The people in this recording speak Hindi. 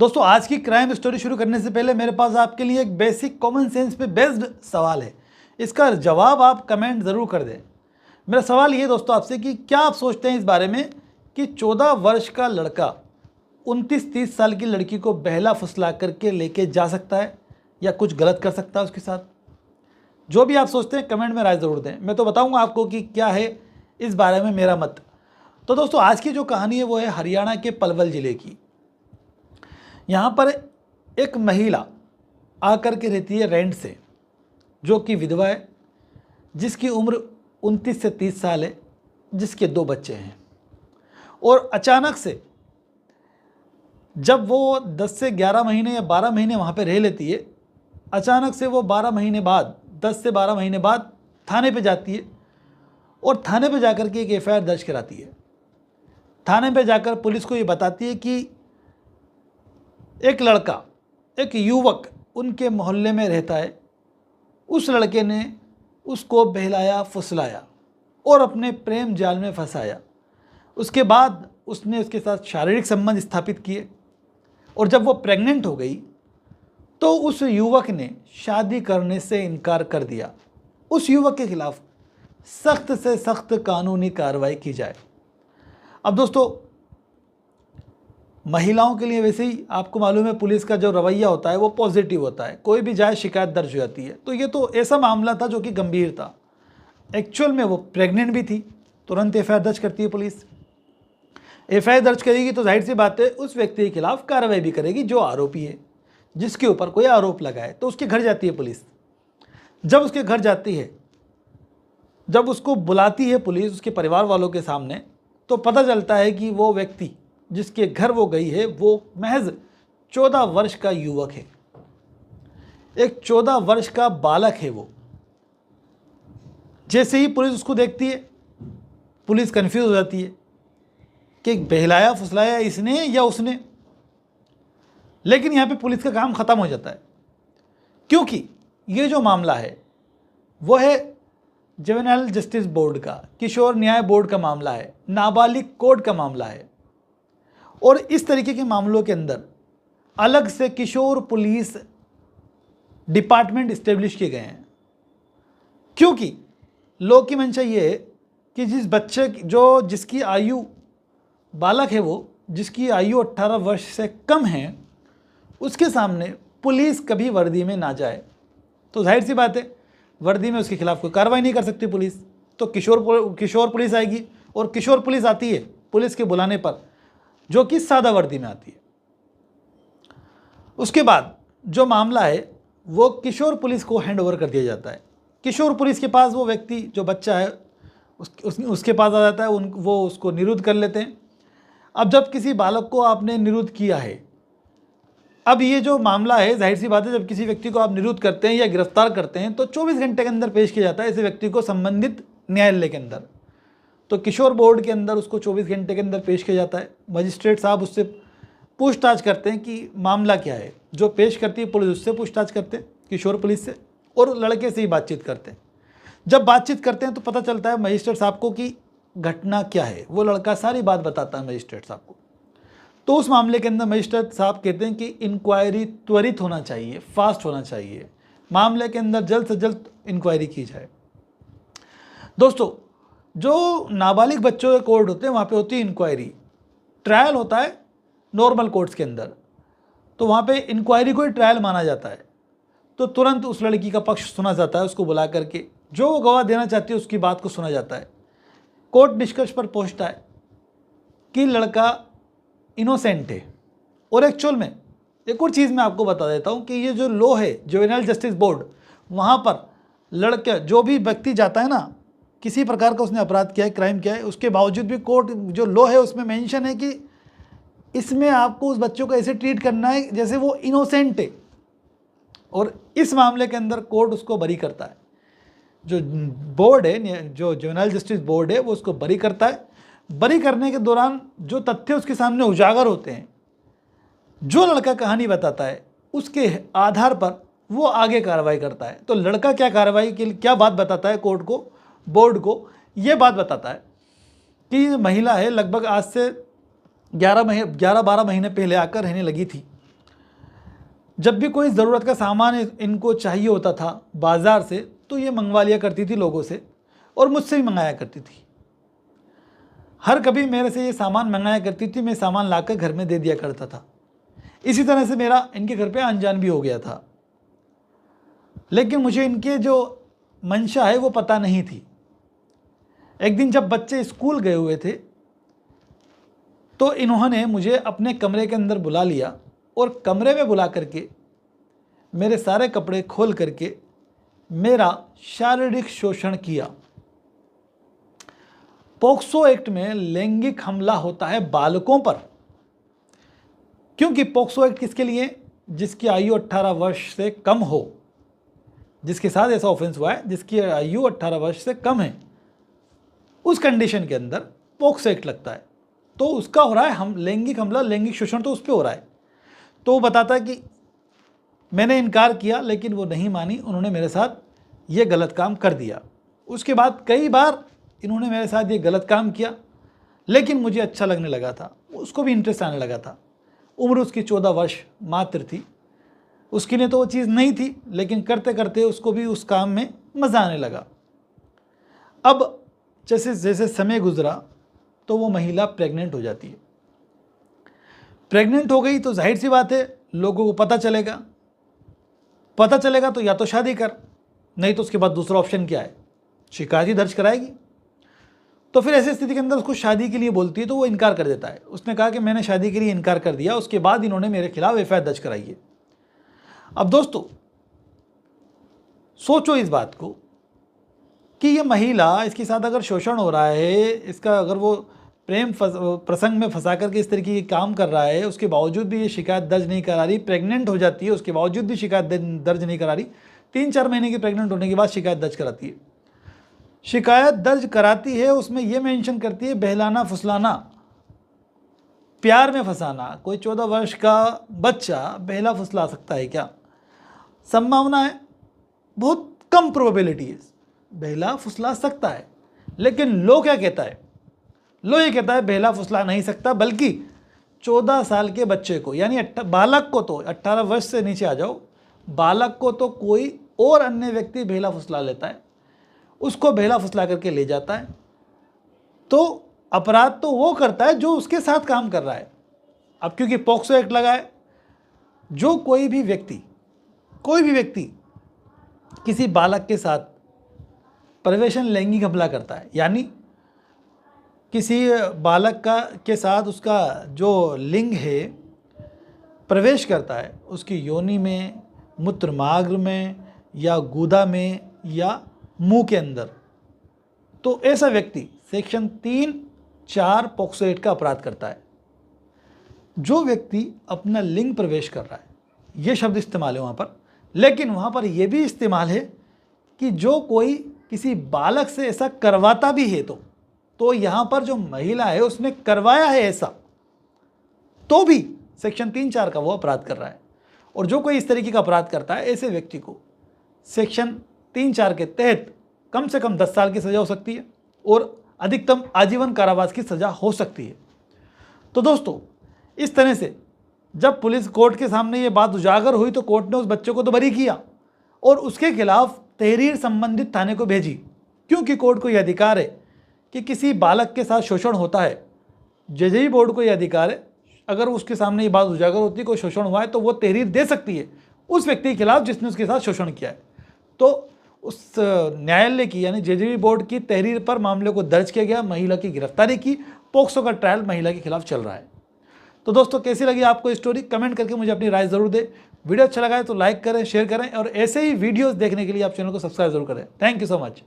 दोस्तों आज की क्राइम स्टोरी शुरू करने से पहले मेरे पास आपके लिए एक बेसिक कॉमन सेंस पे बेस्ड सवाल है। इसका जवाब आप कमेंट ज़रूर कर दें। मेरा सवाल ये दोस्तों आपसे कि क्या आप सोचते हैं इस बारे में कि 14 वर्ष का लड़का 29-30 साल की लड़की को बहला फुसला करके लेके जा सकता है या कुछ गलत कर सकता है उसके साथ? जो भी आप सोचते हैं कमेंट में राय ज़रूर दें। मैं तो बताऊँगा आपको कि क्या है इस बारे में मेरा मत। तो दोस्तों आज की जो कहानी है वो है हरियाणा के पलवल ज़िले की। यहाँ पर एक महिला आकर के रहती है रेंट से, जो कि विधवा है, जिसकी उम्र 29 से 30 साल है, जिसके 2 बच्चे हैं। और अचानक से जब वो 10 से 11 महीने या 12 महीने वहाँ पे रह लेती है, अचानक से वो 12 महीने बाद 10 से 12 महीने बाद थाने पे जाती है और थाने पे जाकर के एक एफआईआर दर्ज कराती है। थाने पे जाकर पुलिस को ये बताती है कि एक लड़का, एक युवक उनके मोहल्ले में रहता है, उस लड़के ने उसको बहलाया फुसलाया और अपने प्रेम जाल में फंसाया। उसके बाद उसने उसके साथ शारीरिक संबंध स्थापित किए और जब वो प्रेग्नेंट हो गई तो उस युवक ने शादी करने से इनकार कर दिया। उस युवक के खिलाफ सख्त से सख्त कानूनी कार्रवाई की जाए। अब दोस्तों महिलाओं के लिए वैसे ही आपको मालूम है पुलिस का जो रवैया होता है वो पॉजिटिव होता है, कोई भी जाए शिकायत दर्ज हो जाती है। तो ये तो ऐसा मामला था जो कि गंभीर था। एक्चुअल में वो प्रेग्नेंट भी थी। तुरंत एफआईआर दर्ज करती है पुलिस। एफआईआर दर्ज करेगी तो जाहिर सी बात है उस व्यक्ति के खिलाफ कार्रवाई भी करेगी जो आरोपी है, जिसके ऊपर कोई आरोप लगा है। तो उसके घर जाती है पुलिस। जब उसके घर जाती है, जब उसको बुलाती है पुलिस उसके परिवार वालों के सामने, तो पता चलता है कि वो व्यक्ति जिसके घर वो गई है वो महज 14 वर्ष का युवक है, एक 14 वर्ष का बालक है वो। जैसे ही पुलिस उसको देखती है, पुलिस कंफ्यूज हो जाती है कि बहलाया फुसलाया इसने या उसने। लेकिन यहाँ पे पुलिस का काम ख़त्म हो जाता है, क्योंकि ये जो मामला है वो है जुवेनाइल जस्टिस बोर्ड का, किशोर न्याय बोर्ड का मामला है, नाबालिग कोर्ट का मामला है। और इस तरीके के मामलों के अंदर अलग से किशोर पुलिस डिपार्टमेंट इस्टेब्लिश किए गए हैं, क्योंकि लॉ की मंशा ये है कि जिस बच्चे जिसकी आयु बालक है, वो जिसकी आयु 18 वर्ष से कम है, उसके सामने पुलिस कभी वर्दी में ना जाए। तो जाहिर सी बात है वर्दी में उसके खिलाफ कोई कार्रवाई नहीं कर सकती पुलिस। तो किशोर पुलिस आएगी और किशोर पुलिस आती है पुलिस के बुलाने पर, जो कि सादा वर्दी में आती है। उसके बाद जो मामला है वो किशोर पुलिस को हैंड ओवर कर दिया जाता है। किशोर पुलिस के पास वो व्यक्ति जो बच्चा है उसके पास आ जाता है, वो उसको निरुद्ध कर लेते हैं। अब जब किसी बालक को आपने निरुद्ध किया है, अब ये जो मामला है जाहिर सी बात है जब किसी व्यक्ति को आप निरुद्ध करते हैं या गिरफ्तार करते हैं तो 24 घंटे के अंदर पेश किया जाता है ऐसे व्यक्ति को संबंधित न्यायालय के अंदर। तो किशोर बोर्ड के अंदर उसको 24 घंटे के अंदर पेश किया जाता है। मजिस्ट्रेट साहब उससे पूछताछ करते हैं कि मामला क्या है। जो पेश करती है पुलिस उससे पूछताछ करते हैं, किशोर पुलिस से, और लड़के से ही बातचीत करते हैं। जब बातचीत करते हैं तो पता चलता है मजिस्ट्रेट साहब को कि घटना क्या है। वो लड़का सारी बात बताता है मजिस्ट्रेट साहब को। तो उस मामले के अंदर मजिस्ट्रेट साहब कहते हैं कि इंक्वायरी त्वरित होना चाहिए, फास्ट होना चाहिए, मामले के अंदर जल्द से जल्द इंक्वायरी की जाए। दोस्तों जो नाबालिग बच्चों के कोर्ट होते हैं वहाँ पे होती है इंक्वायरी। ट्रायल होता है नॉर्मल कोर्ट्स के अंदर, तो वहाँ पे इंक्वायरी को ही ट्रायल माना जाता है। तो तुरंत उस लड़की का पक्ष सुना जाता है, उसको बुला करके जो वो गवाह देना चाहती है उसकी बात को सुना जाता है। कोर्ट निष्कर्ष पर पहुँचता है कि लड़का इनोसेंट है। और एक्चुअल में एक और चीज़ मैं आपको बता देता हूँ कि ये जो लॉ है जुवेनाइल जस्टिस बोर्ड, वहाँ पर लड़का जो भी व्यक्ति जाता है ना, किसी प्रकार का उसने अपराध किया है, क्राइम किया है, उसके बावजूद भी कोर्ट जो लॉ है उसमें मेंशन है कि इसमें आपको उस बच्चों को ऐसे ट्रीट करना है जैसे वो इनोसेंट है। और इस मामले के अंदर कोर्ट उसको बरी करता है। जो बोर्ड है, जो जुवेनाइल जस्टिस बोर्ड है, वो उसको बरी करता है। बरी करने के दौरान जो तथ्य उसके सामने उजागर होते हैं, जो लड़का कहानी बताता है, उसके आधार पर वो आगे कार्रवाई करता है। तो लड़का क्या कार्रवाई के लिए क्या बात बताता है कोर्ट को, बोर्ड को, ये बात बताता है कि ये महिला है लगभग आज से 11-12 महीने पहले आकर रहने लगी थी जब भी कोई ज़रूरत का सामान इनको चाहिए होता था बाज़ार से, तो ये मंगवा लिया करती थी लोगों से और मुझसे भी मंगाया करती थी। हर कभी मेरे से ये सामान मंगाया करती थी, मैं सामान लाकर घर में दे दिया करता था। इसी तरह से मेरा इनके घर पे आन जान भी हो गया था। लेकिन मुझे इनके जो मंशा है वो पता नहीं थी। एक दिन जब बच्चे स्कूल गए हुए थे तो इन्होंने मुझे अपने कमरे के अंदर बुला लिया और कमरे में बुला करके मेरे सारे कपड़े खोल करके मेरा शारीरिक शोषण किया। पोक्सो एक्ट में लैंगिक हमला होता है बालकों पर, क्योंकि पोक्सो एक्ट किसके लिए? जिसकी आयु 18 वर्ष से कम हो, जिसके साथ ऐसा ऑफेंस हुआ है जिसकी आयु 18 वर्ष से कम है, उस कंडीशन के अंदर पोक्सो एक्ट लगता है। तो उसका हो रहा है हम लैंगिक हमला, लैंगिक शोषण तो उस पर हो रहा है। तो वो बताता है कि मैंने इनकार किया लेकिन वो नहीं मानी, उन्होंने मेरे साथ ये गलत काम कर दिया। उसके बाद कई बार इन्होंने मेरे साथ ये गलत काम किया, लेकिन मुझे अच्छा लगने लगा था, उसको भी इंटरेस्ट आने लगा था। उम्र उसकी 14 वर्ष मात्र थी, उसके लिए तो वो चीज़ नहीं थी, लेकिन करते करते उसको भी उस काम में मज़ा आने लगा। अब जैसे जैसे समय गुजरा तो वो महिला प्रेग्नेंट हो जाती है। प्रेग्नेंट हो गई तो जाहिर सी बात है लोगों को पता चलेगा तो या तो शादी कर, नहीं तो उसके बाद दूसरा ऑप्शन क्या है? शिकायत ही दर्ज कराएगी। तो फिर ऐसी स्थिति के अंदर उसको शादी के लिए बोलती है तो वो इनकार कर देता है। उसने कहा कि मैंने शादी के लिए इनकार कर दिया। उसके बाद इन्होंने मेरे खिलाफ एफआईआर दर्ज कराई है। अब दोस्तों सोचो इस बात को कि ये महिला, इसके साथ अगर शोषण हो रहा है, इसका अगर वो प्रेम प्रसंग में फंसा करके इस तरीके के काम कर रहा है, उसके बावजूद भी ये शिकायत दर्ज नहीं करा रही, प्रेग्नेंट हो जाती है, उसके बावजूद भी शिकायत दर्ज नहीं करा रही, 3-4 महीने की प्रेग्नेंट होने के बाद शिकायत दर्ज कराती है। शिकायत दर्ज कराती है, उसमें ये मेंशन करती है बहलाना फुसलाना, प्यार में फंसाना। कोई 14 वर्ष का बच्चा बहला फुसला सकता है क्या? संभावना है, बहुत कम प्रोबेबिलिटी है, बहला फुसला सकता है। लेकिन लो क्या कहता है? लो ये कहता है बहला फुसला नहीं सकता, बल्कि 14 साल के बच्चे को, यानी बालक को, तो 18 वर्ष से नीचे आ जाओ, बालक को तो कोई और अन्य व्यक्ति बहला फुसला लेता है, उसको बहला फुसला करके ले जाता है। तो अपराध तो वो करता है जो उसके साथ काम कर रहा है। अब क्योंकि पॉक्सो एक्ट लगा है, जो कोई भी व्यक्ति किसी बालक के साथ प्रवेशन लैंगिक हमला करता है, यानी किसी बालक के साथ उसका जो लिंग है प्रवेश करता है, उसकी योनि में, मूत्र मार्ग में या गुदा में या मुंह के अंदर, तो ऐसा व्यक्ति सेक्शन 3-4 पॉक्सो एक्ट का अपराध करता है। जो व्यक्ति अपना लिंग प्रवेश कर रहा है, ये शब्द इस्तेमाल है वहाँ पर, लेकिन वहाँ पर यह भी इस्तेमाल है कि जो कोई किसी बालक से ऐसा करवाता भी है, तो यहाँ पर जो महिला है उसने करवाया है ऐसा, तो भी सेक्शन 3-4 का वो अपराध कर रहा है। और जो कोई इस तरीके का अपराध करता है, ऐसे व्यक्ति को सेक्शन 3-4 के तहत कम से कम 10 साल की सज़ा हो सकती है और अधिकतम आजीवन कारावास की सज़ा हो सकती है। तो दोस्तों इस तरह से जब पुलिस कोर्ट के सामने ये बात उजागर हुई तो कोर्ट ने उस बच्चे को तो बरी किया और उसके खिलाफ तहरीर संबंधित थाने को भेजी, क्योंकि कोर्ट को यह अधिकार है कि किसी बालक के साथ शोषण होता है, जेजेई बोर्ड को यह अधिकार है, अगर उसके सामने ये बात उजागर होती है कोई शोषण हुआ है तो वो तहरीर दे सकती है उस व्यक्ति के खिलाफ जिसने उसके साथ शोषण किया है। तो उस न्यायालय की यानी जेजेई बोर्ड की तहरीर पर मामले को दर्ज किया गया, महिला की गिरफ्तारी की, पोक्सो का ट्रायल महिला के खिलाफ चल रहा है। तो दोस्तों कैसी लगी आपको स्टोरी? कमेंट करके मुझे अपनी राय ज़रूर दें। वीडियो अच्छा लगा है तो लाइक करें, शेयर करें और ऐसे ही वीडियोस देखने के लिए आप चैनल को सब्सक्राइब जरूर करें। Thank you so much.